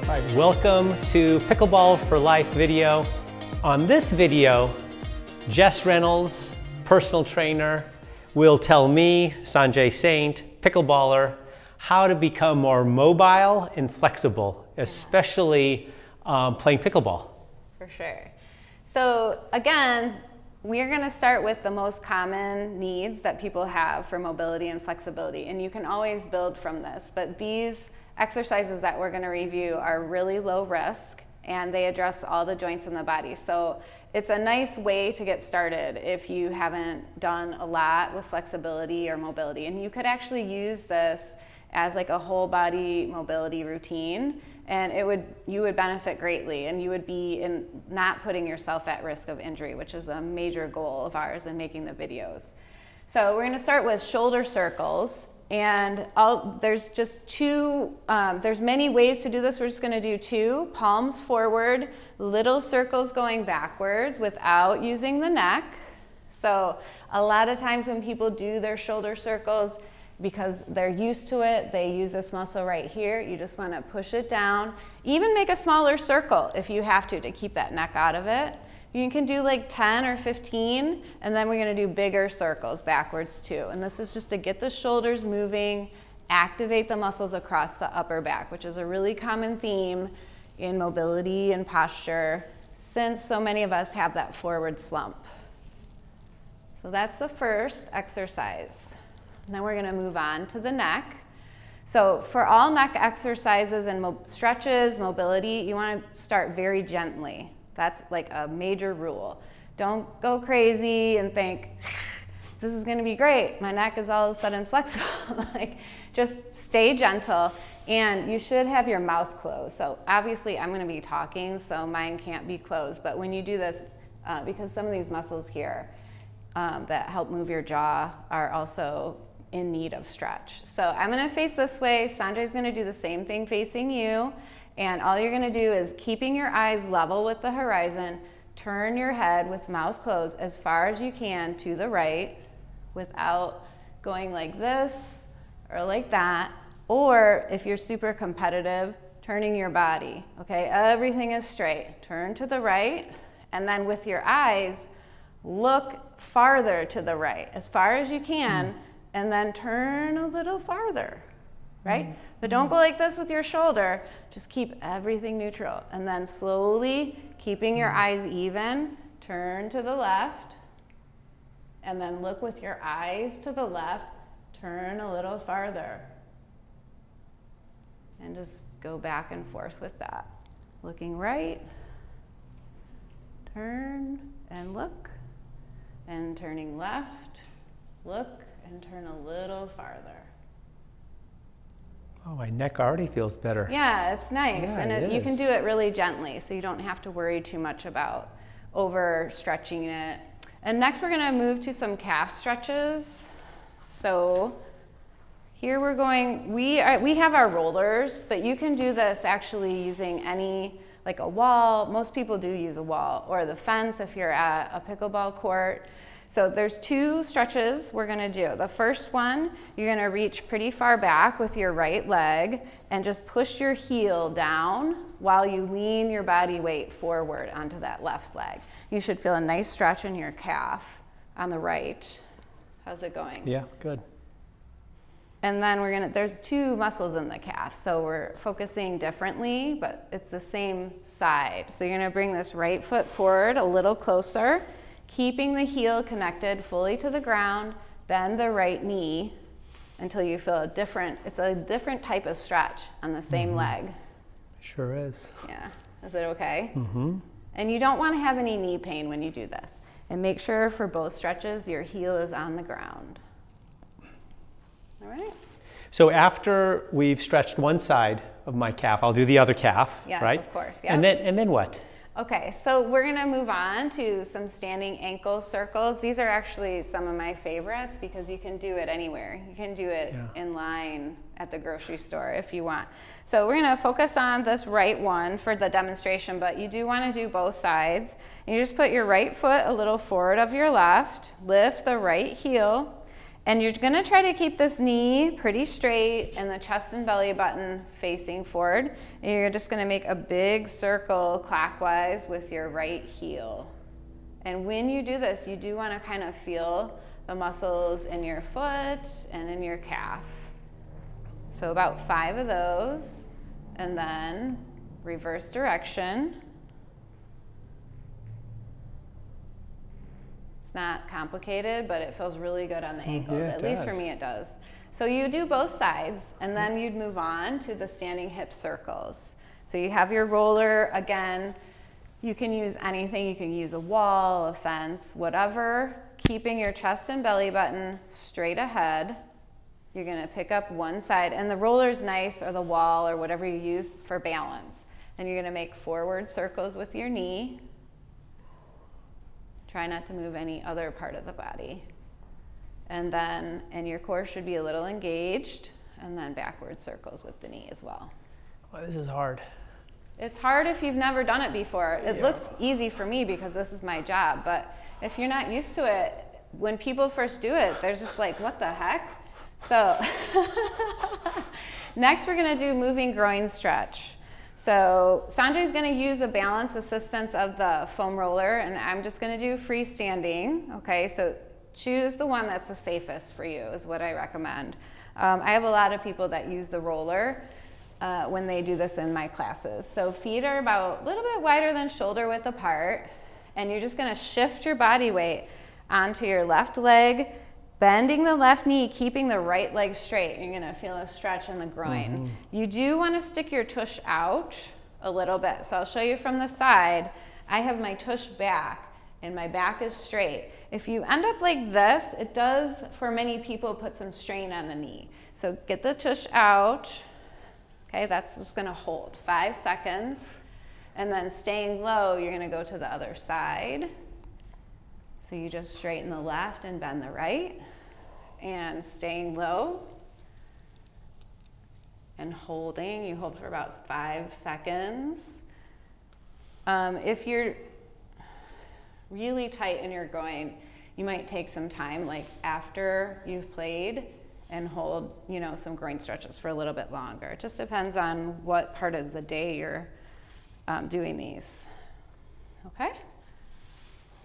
All right, welcome to Pickleball for Life video. On this video, Jess Reynolds, personal trainer, will tell me, Sanjay Saint, pickleballer, how to become more mobile and flexible, especially playing pickleball. For sure. So again, we're going to start with the most common needs that people have for mobility and flexibility, and you can always build from this, but these exercises that we're going to review are really low risk and they address all the joints in the body. So it's a nice way to get started if you haven't done a lot with flexibility or mobility, and you could actually use this as like a whole body mobility routine, and you would benefit greatly, and you would be not putting yourself at risk of injury, which is a major goal of ours in making the videos. So we're going to start with shoulder circles, and there's just two, there's many ways to do this. We're just going to do two: palms forward, little circles going backwards without using the neck. So a lot of times when people do their shoulder circles, because they're used to it, they use this muscle right here. You just want to push it down. Even make a smaller circle if you have to keep that neck out of it. You can do like 10 or 15, and then we're going to do bigger circles backwards too. And this is just to get the shoulders moving, activate the muscles across the upper back, which is a really common theme in mobility and posture, since so many of us have that forward slump. So that's the first exercise. And then we're going to move on to the neck. So for all neck exercises and stretches, mobility, you want to start very gently. That's like a major rule. Don't go crazy and think, this is going to be great, my neck is all of a sudden flexible. Like, just stay gentle, and you should have your mouth closed. So obviously I'm going to be talking, so mine can't be closed, but when you do this, because some of these muscles here that help move your jaw are also in need of stretch. So I'm going to face this way. Sanjay's going to do the same thing facing you. And all you're going to do is, keeping your eyes level with the horizon, turn your head with mouth closed as far as you can to the right without going like this or like that. Or if you're super competitive, turning your body. Okay, everything is straight. Turn to the right, and then with your eyes, look farther to the right as far as you can. And then turn a little farther, right? But don't go like this with your shoulder. Just keep everything neutral. And then slowly, keeping your eyes even, turn to the left. And then look with your eyes to the left, turn a little farther. And just go back and forth with that. Looking right, turn and look. And turning left, look, and turn a little farther. Oh, my neck already feels better. Yeah, it's nice. Yeah, and you can do it really gently, so you don't have to worry too much about overstretching it. And next we're going to move to some calf stretches. So here we're going, we have our rollers, but you can do this actually using any, like a wall. Most people do use a wall, or the fence if you're at a pickleball court. So there's two stretches we're going to do. The first one, you're going to reach pretty far back with your right leg and just push your heel down while you lean your body weight forward onto that left leg. You should feel a nice stretch in your calf on the right. How's it going? Yeah, good. And then there's two muscles in the calf, so we're focusing differently, but it's the same side. So you're going to bring this right foot forward a little closer, keeping the heel connected fully to the ground. Bend the right knee until you feel it's a different type of stretch on the same leg. Sure is. Yeah, is it okay? And you don't want to have any knee pain when you do this. And make sure for both stretches, your heel is on the ground. All right. So after we've stretched one side of my calf, I'll do the other calf, yes, right? Of course, yeah. And then what? Okay, so we're going to move on to some standing ankle circles. These are actually some of my favorites because you can do it anywhere. You can do it in line at the grocery store if you want. So we're going to focus on this right one for the demonstration, but you do want to do both sides. And you just put your right foot a little forward of your left, lift the right heel, And you're gonna try to keep this knee pretty straight and the chest and belly button facing forward. And you're just gonna make a big circle clockwise with your right heel. And when you do this, you do wanna kind of feel the muscles in your foot and in your calf. So about 5 of those, and then reverse direction. Not complicated, but it feels really good on the ankles. Yeah, at least for me it does. So you do both sides, and then you'd move on to the standing hip circles. So you have your roller. Again, you can use anything. You can use a wall, a fence, whatever, keeping your chest and belly button straight ahead. You're gonna pick up one side, and the roller's nice, or the wall, or whatever you use for balance. And you're gonna make forward circles with your knee. Try not to move any other part of the body. And your core should be a little engaged, and then backward circles with the knee as well. Well, this is hard. It's hard if you've never done it before. It looks easy for me because this is my job, but if you're not used to it, when people first do it, they're just like, what the heck? So next we're gonna do moving groin stretch. So Sanjay's gonna use a balance assistance of the foam roller, and I'm just gonna do freestanding, okay? So choose the one that's the safest for you is what I recommend. I have a lot of people that use the roller when they do this in my classes. So feet are about a little bit wider than shoulder width apart, and you're just gonna shift your body weight onto your left leg, bending the left knee, keeping the right leg straight. You're gonna feel a stretch in the groin. You do wanna stick your tush out a little bit. So I'll show you from the side. I have my tush back and my back is straight. If you end up like this, it does, for many people, put some strain on the knee. So get the tush out. Okay, that's just gonna hold 5 seconds. And then staying low, you're gonna go to the other side. So you just straighten the left and bend the right, and staying low and holding. You hold for about 5 seconds. If you're really tight in your groin, you might take some time, like after you've played, and hold, you know, some groin stretches for a little bit longer. It just depends on what part of the day you're doing these. Okay?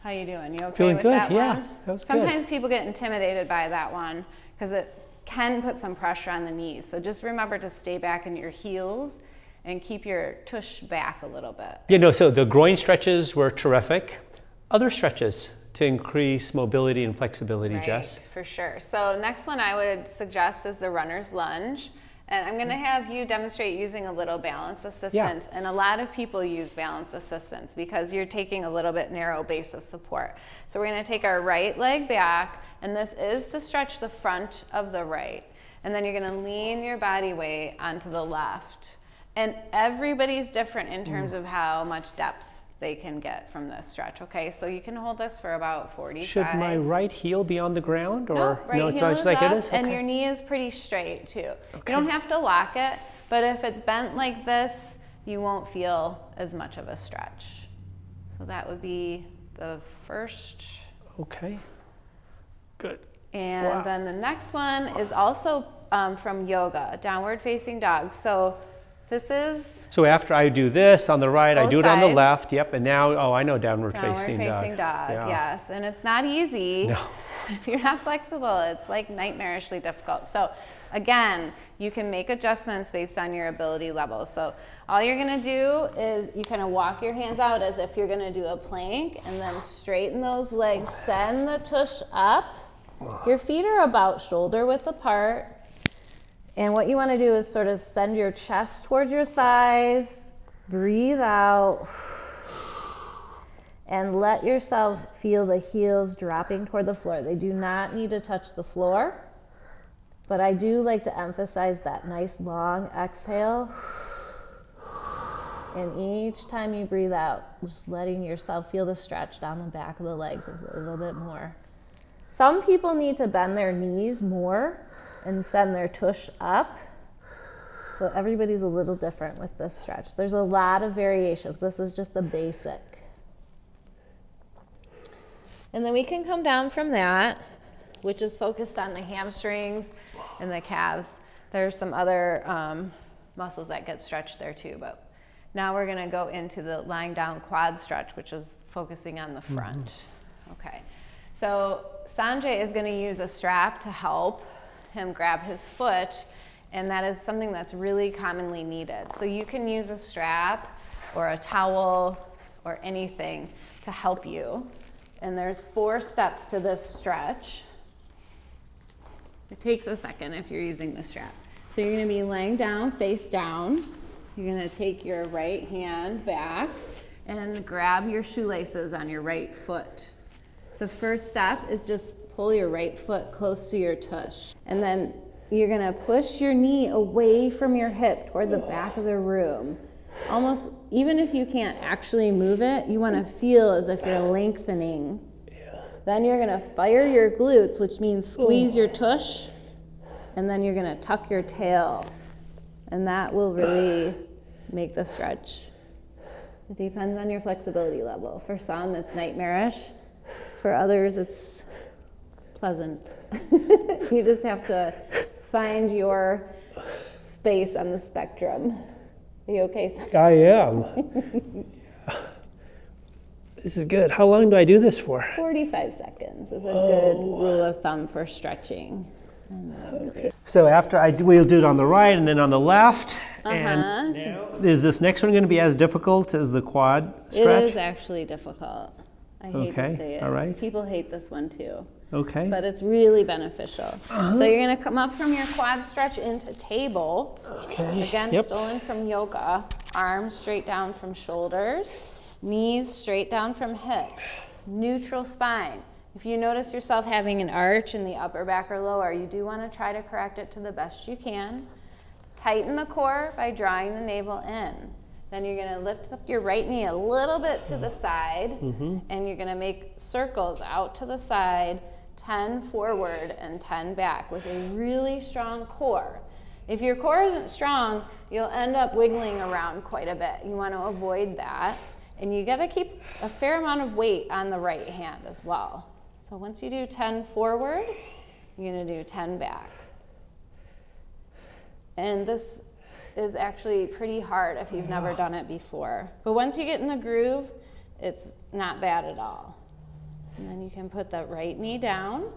How you doing? You okay Feeling with good, that yeah, one? that was Sometimes good. people get intimidated by that one because it can put some pressure on the knees. So just remember to stay back in your heels and keep your tush back a little bit. Yeah, no, so the groin stretches were terrific. Other stretches to increase mobility and flexibility, Right, Jess? for sure. So next one I would suggest is the runner's lunge. And I'm gonna have you demonstrate using a little balance assistance. And a lot of people use balance assistance because you're taking a little bit narrow base of support. So we're gonna take our right leg back, and this is to stretch the front of the right. And then you're gonna lean your body weight onto the left. And everybody's different in terms of how much depth they can get from this stretch, okay? So you can hold this for about 45. Should my right heel be on the ground, or no, right it's heel just is like up, it is? Okay. and your knee is pretty straight too. You don't have to lock it, but if it's bent like this, you won't feel as much of a stretch. So that would be the first. Okay, good. And then the next one is also from yoga, downward facing dog. So this is So after I do this on the right, I both do it on the sides. left, yep, and now, oh, I know downward facing dog. Yeah. Yes, and it's not easy. No. If you're not flexible, it's like nightmarishly difficult. So again, you can make adjustments based on your ability level. So all you're gonna do is you kind of walk your hands out as if you're gonna do a plank, and then straighten those legs, send the tush up. Your feet are about shoulder width apart. And what you want to do is sort of send your chest towards your thighs, breathe out, and let yourself feel the heels dropping toward the floor. They do not need to touch the floor, but I do like to emphasize that nice long exhale. And each time you breathe out, just letting yourself feel the stretch down the back of the legs a little bit more. Some people need to bend their knees more and send their tush up. So everybody's a little different with this stretch. There's a lot of variations. This is just the basic. And then we can come down from that which is focused on the hamstrings and the calves. There's some other muscles that get stretched there too, but now we're gonna go into the lying down quad stretch, which is focusing on the front. Okay, so Sanjay is gonna use a strap to help him grab his foot, and that is something that's really commonly needed. So you can use a strap or a towel or anything to help you. And there's 4 steps to this stretch. It takes a second if you're using the strap. So you're gonna be laying down, face down. You're gonna take your right hand back and grab your shoelaces on your right foot. The first step is just pull your right foot close to your tush. And then you're gonna push your knee away from your hip toward the back of the room. Almost, even if you can't actually move it, you wanna feel as if you're lengthening. Then you're gonna fire your glutes, which means squeeze your tush, and then you're gonna tuck your tail. And that will really make the stretch. It depends on your flexibility level. For some, it's nightmarish. For others, it's pleasant. You just have to find your space on the spectrum. Are you okay, Sam? I am. This is good. How long do I do this for? 45 seconds is a good rule of thumb for stretching. Okay. So after we'll do it on the right and then on the left. And is this next one going to be as difficult as the quad stretch? It is actually difficult. I hate to say it. All right. People hate this one too. Okay. But it's really beneficial. So you're going to come up from your quad stretch into table. Okay. Again, stolen from yoga. Arms straight down from shoulders. Knees straight down from hips. Neutral spine. If you notice yourself having an arch in the upper back or lower, you do want to try to correct it to the best you can. Tighten the core by drawing the navel in. Then you're going to lift up your right knee a little bit to the side, and you're going to make circles out to the side, 10 forward and 10 back with a really strong core. If your core isn't strong, you'll end up wiggling around quite a bit. You want to avoid that. And you got to keep a fair amount of weight on the right hand as well. So once you do 10 forward, you're going to do 10 back. And this is actually pretty hard if you've never done it before. But once you get in the groove, it's not bad at all. And then you can put the right knee down,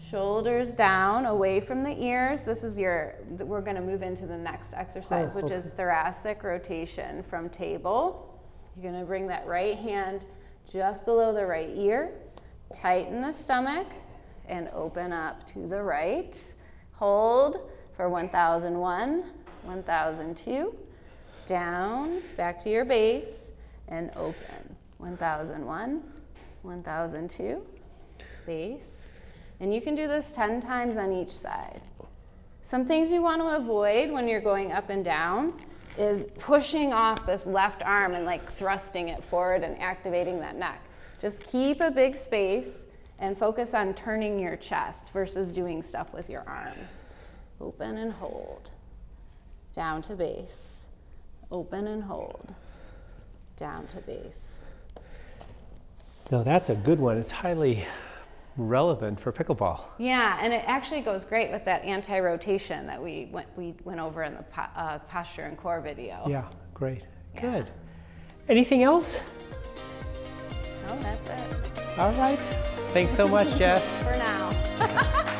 shoulders down, away from the ears. This is we're going to move into the next exercise, which is thoracic rotation from table. You're going to bring that right hand just below the right ear, tighten the stomach, and open up to the right. Hold for 1001, 1002, down, back to your base, and open. 1001, 1002, base. And you can do this 10 times on each side. Some things you want to avoid when you're going up and down is pushing off this left arm and like thrusting it forward and activating that neck. Just keep a big space and focus on turning your chest versus doing stuff with your arms. Open and hold. Down to base. Open and hold. Down to base. No, that's a good one. It's highly relevant for pickleball. Yeah, and it actually goes great with that anti-rotation that we went over in the posture and core video. Yeah, great. Yeah. Good. Anything else? No, that's it. All right. Thanks so much, Jess. For now.